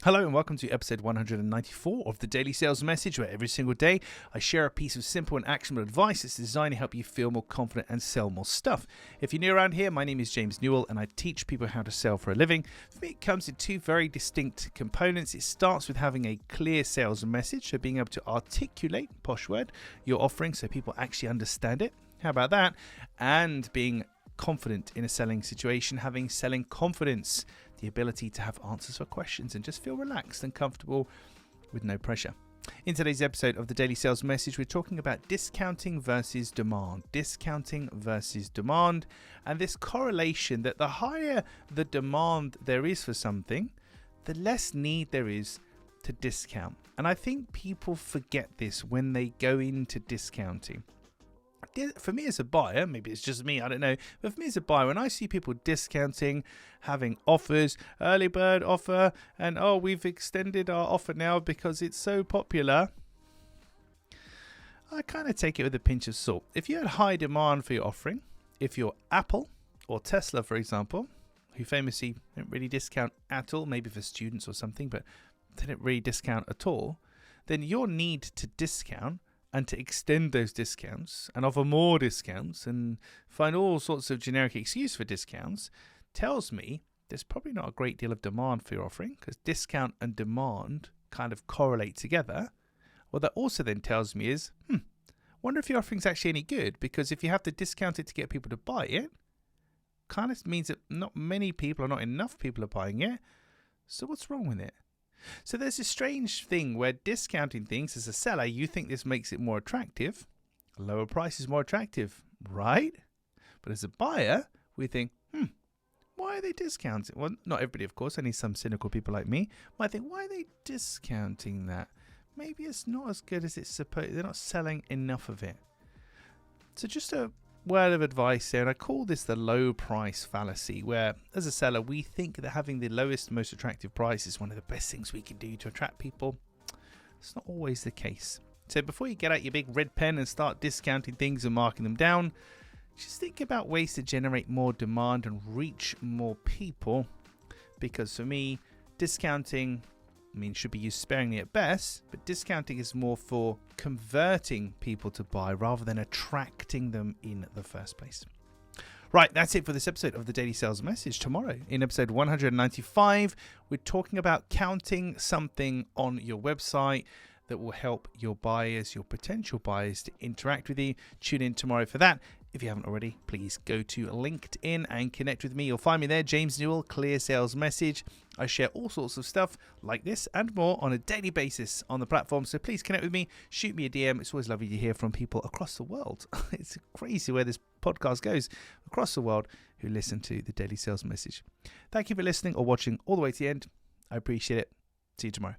Hello and welcome to episode 194 of the Daily Sales Message, where every single day I share a piece of simple and actionable advice that's designed to help you feel more confident and sell more stuff. If you're new around here, my name is James Newell and I teach people how to sell for a living. For me, it comes in two very distinct components. It starts with having a clear sales message, so being able to articulate, posh word, your offering so people actually understand it. How about that? And being confident in a selling situation, having selling confidence, the ability to have answers for questions and just feel relaxed and comfortable with no pressure. In today's episode of the Daily Sales Message, we're talking about discounting versus demand. Discounting versus demand, and this correlation that the higher the demand there is for something, the less need there is to discount. And I think people forget this when they go into discounting. For me as a buyer, maybe it's just me, I don't know, but for me as a buyer, when I see people discounting, having offers, early bird offer, and we've extended our offer now because it's so popular, I kind of take it with a pinch of salt. If you had high demand for your offering, if you're Apple or Tesla, for example, who famously don't really discount at all, maybe for students or something, but they don't really discount at all, then your need to discount and to extend those discounts and offer more discounts and find all sorts of generic excuse for discounts tells me there's probably not a great deal of demand for your offering, because discount and demand kind of correlate together. What that also then tells me is, wonder if your offering's actually any good, because if you have to discount it to get people to buy it, kind of means that not many people or not enough people are buying it. So what's wrong with it? So there's this strange thing where discounting things as a seller, you think this makes it more attractive. A lower price is more attractive, right? But as a buyer, we think, why are they discounting? Well, not everybody, of course. Only some cynical people like me might think, why are they discounting that? Maybe it's not as good as it's supposed. They're not selling enough of it. So just a word of advice there, and I call this the low price fallacy, where as a seller we think that having the lowest, most attractive price is one of the best things we can do to attract people. It's not always the case. So before you get out your big red pen and start discounting things and marking them down, just think about ways to generate more demand and reach more people, because for me, discounting should be used sparingly at best, but discounting is more for converting people to buy rather than attracting them in the first place. Right, that's it for this episode of the Daily Sales Message. Tomorrow, in episode 195, we're talking about counting something on your website that will help your buyers, your potential buyers, to interact with you. Tune in tomorrow for that. If you haven't already, please go to LinkedIn and connect with me. You'll find me there, James Newell, Clear Sales Message. I share all sorts of stuff like this and more on a daily basis on the platform. So please connect with me, shoot me a DM. It's always lovely to hear from people across the world. It's crazy where this podcast goes across the world who listen to the Daily Sales Message. Thank you for listening or watching all the way to the end. I appreciate it. See you tomorrow.